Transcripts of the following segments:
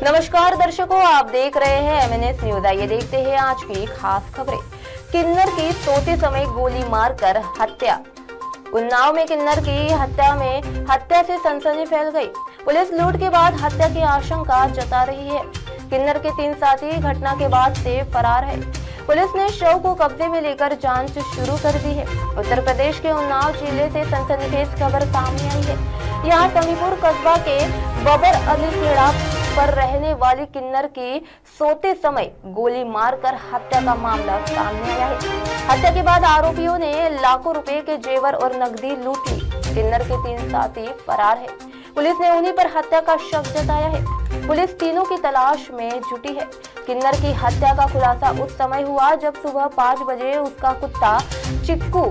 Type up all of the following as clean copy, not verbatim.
नमस्कार दर्शकों, आप देख रहे हैं एमएनएस न्यूज। आइए देखते हैं आज की खास खबरें। किन्नर की सोते समय गोली मारकर हत्या। उन्नाव में किन्नर की हत्या से सनसनी फैल गई। पुलिस लूट के बाद हत्या की आशंका जता रही है। किन्नर के 3 साथी घटना के बाद से फरार है। पुलिस ने शव को कब्जे में लेकर जांच शुरू कर दी है। उत्तर प्रदेश के उन्नाव जिले से सनसनीखेज खबर सामने आई है। यहाँ समीपुर कस्बा के बबर अली खेड़ा पर रहने वाली किन्नर की सोते समय गोली मारकर हत्या का मामला सामने आया है। हत्या के बाद आरोपियों ने लाखों रुपए के जेवर और नकदी लूट ली। किन्नर के 3 साथी फरार है। पुलिस ने उन्हीं पर हत्या का शक जताया है। पुलिस तीनों की तलाश में जुटी है। किन्नर की हत्या का खुलासा उस समय हुआ जब सुबह 5 बजे उसका कुत्ता चिक्कू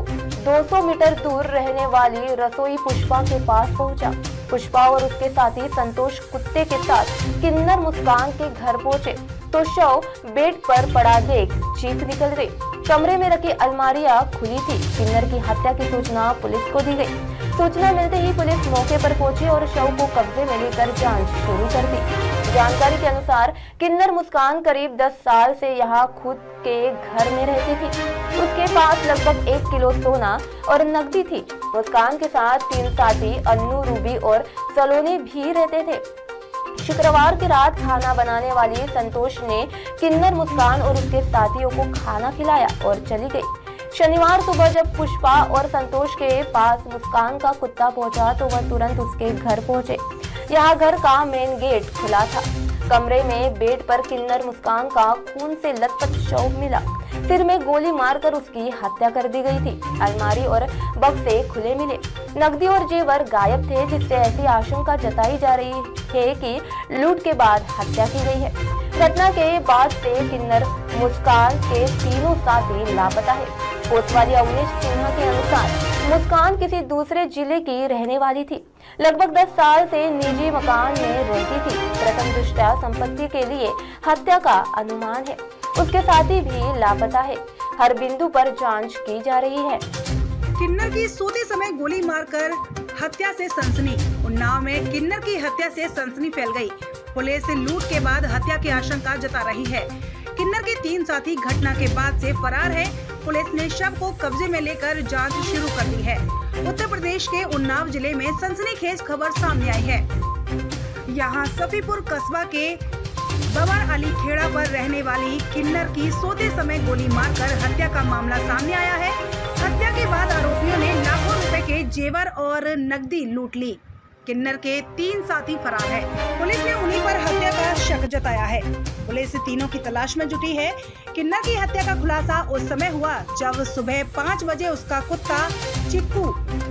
200 मीटर दूर रहने वाली रसोई पुष्पा के पास पहुंचा। पुष्पा और उसके साथी संतोष कुत्ते के साथ किन्नर मुस्कान के घर पहुंचे तो शव बेड पर पड़ा देख चीख निकल गई। कमरे में रखी अलमारियां खुली थी। किन्नर की हत्या की सूचना पुलिस को दी गई। सूचना मिलते ही पुलिस मौके पर पहुंची और शव को कब्जे में लेकर जांच शुरू कर दी। जानकारी के अनुसार किन्नर मुस्कान करीब 10 साल से यहाँ खुद के घर में रहती थी। उसके पास लगभग 1 किलो सोना और नकदी थी। मुस्कान के साथ 3 साथी अन्नू, रूबी और सलोनी भी रहते थे। शुक्रवार की रात खाना बनाने वाली संतोष ने किन्नर, मुस्कान और उसके साथियों को खाना खिलाया और चली गई। शनिवार सुबह जब पुष्पा और संतोष के पास मुस्कान का कुत्ता पहुंचा तो वह तुरंत उसके घर पहुंचे। यहाँ घर का मेन गेट खुला था। कमरे में बेड पर किन्नर मुस्कान का खून से लथपथ शव मिला। सिर में गोली मारकर उसकी हत्या कर दी गई थी। अलमारी और बक्से खुले मिले। नकदी और जेवर गायब थे, जिससे ऐसी आशंका जताई जा रही है कि लूट के बाद हत्या की गई है। घटना के बाद से किन्नर मुस्कान के तीनों साथी लापता है। कोतवाली अवनीश सिन्हा के अनुसार मुस्कान किसी दूसरे जिले की रहने वाली थी। लगभग 10 साल से निजी मकान में रहती थी। प्रथम दृष्टया संपत्ति के लिए हत्या का अनुमान है। उसके साथी भी लापता है। हर बिंदु पर जांच की जा रही है। किन्नर की सोते समय गोली मारकर हत्या से सनसनी। उन्नाव में किन्नर की हत्या से सनसनी फैल गई। पुलिस लूट के बाद हत्या की आशंका जता रही है। किन्नर के 3 साथी घटना के बाद से फरार है। पुलिस ने शव को कब्जे में लेकर जांच शुरू कर दी है। उत्तर प्रदेश के उन्नाव जिले में सनसनीखेज खबर सामने आई है। यहाँ सफीपुर कस्बा के बबर अली खेड़ा पर रहने वाली किन्नर की सोते समय गोली मारकर हत्या का मामला सामने आया है। हत्या के बाद आरोपियों ने लाखों रुपए के जेवर और नकदी लूट ली। किन्नर के 3 साथी फरार है। पुलिस ने उन्हीं पर हत्या का शक जताया है। पुलिस तीनों की तलाश में जुटी है। किन्नर की हत्या का खुलासा उस समय हुआ जब सुबह 5 बजे उसका कुत्ता चिक्कू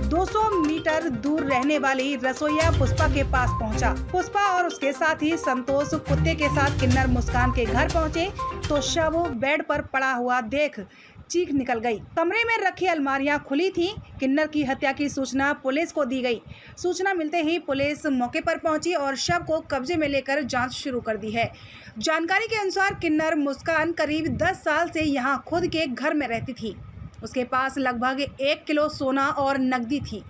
200 मीटर दूर रहने वाली रसोईया पुष्पा के पास पहुंचा। पुष्पा और उसके साथी संतोष कुत्ते के साथ किन्नर मुस्कान के घर पहुंचे तो शव बेड पर पड़ा हुआ देख चीख निकल गई। कमरे में रखी अलमारियां खुली थीं। किन्नर की हत्या की सूचना पुलिस को दी गई। सूचना मिलते ही पुलिस मौके पर पहुंची और शव को कब्जे में लेकर जांच शुरू कर दी है। जानकारी के अनुसार किन्नर मुस्कान करीब 10 साल से यहां खुद के घर में रहती थी। उसके पास लगभग 1 किलो सोना और नकदी थी।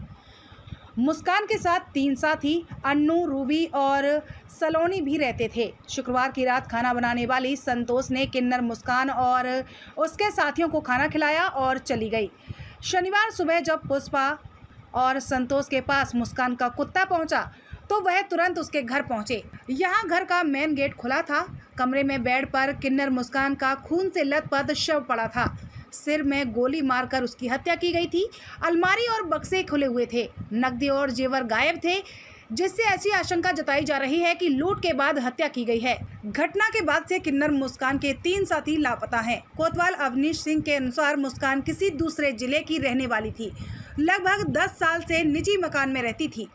मुस्कान के साथ 3 साथी अन्नू, रूबी और सलोनी भी रहते थे। शुक्रवार की रात खाना बनाने वाली संतोष ने किन्नर, मुस्कान और उसके साथियों को खाना खिलाया और चली गई। शनिवार सुबह जब पुष्पा और संतोष के पास मुस्कान का कुत्ता पहुंचा तो वह तुरंत उसके घर पहुंचे। यहाँ घर का मेन गेट खुला था। कमरे में बेड पर किन्नर मुस्कान का खून से लथपथ शव पड़ा था। सिर में गोली मारकर उसकी हत्या की गई थी। अलमारी और बक्से खुले हुए थे। नकदी और जेवर गायब थे, जिससे ऐसी आशंका जताई जा रही है कि लूट के बाद हत्या की गई है। घटना के बाद से किन्नर, मुस्कान के 3 साथी लापता हैं। कोतवाल अवनीश सिंह के अनुसार मुस्कान किसी दूसरे जिले की रहने वाली थी। लगभग 10 साल से निजी मकान में रहती थी।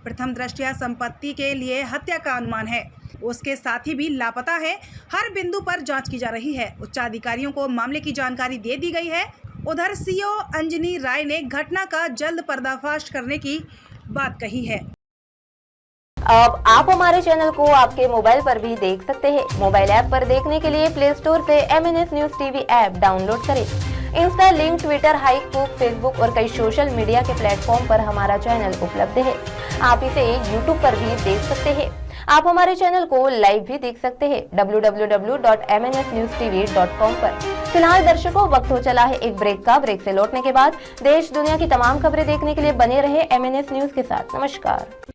प्रथम दृष्टया संपत्ति के लिए हत्या का अनुमान है। उसके साथी भी लापता है। हर बिंदु पर जांच की जा रही है। उच्चाधिकारियों को मामले की जानकारी दे दी गई है। उधर सीओ अंजनी राय ने घटना का जल्द पर्दाफाश करने की बात कही है। अब आप हमारे चैनल को आपके मोबाइल पर भी देख सकते हैं। मोबाइल ऐप पर देखने के लिए प्ले स्टोर से MNS news TV app download करें। इंस्टा, लिंक, ट्विटर, हाइकबुक, फेसबुक और कई सोशल मीडिया के प्लेटफॉर्म पर हमारा चैनल उपलब्ध है। आप इसे यूट्यूब पर भी देख सकते हैं। आप हमारे चैनल को लाइव भी देख सकते हैं www.mnsnewstv.com पर। फिलहाल दर्शकों, वक्त हो चला है एक ब्रेक का। ब्रेक से लौटने के बाद देश दुनिया की तमाम खबरें देखने के लिए बने रहे MNS न्यूज के साथ। नमस्कार।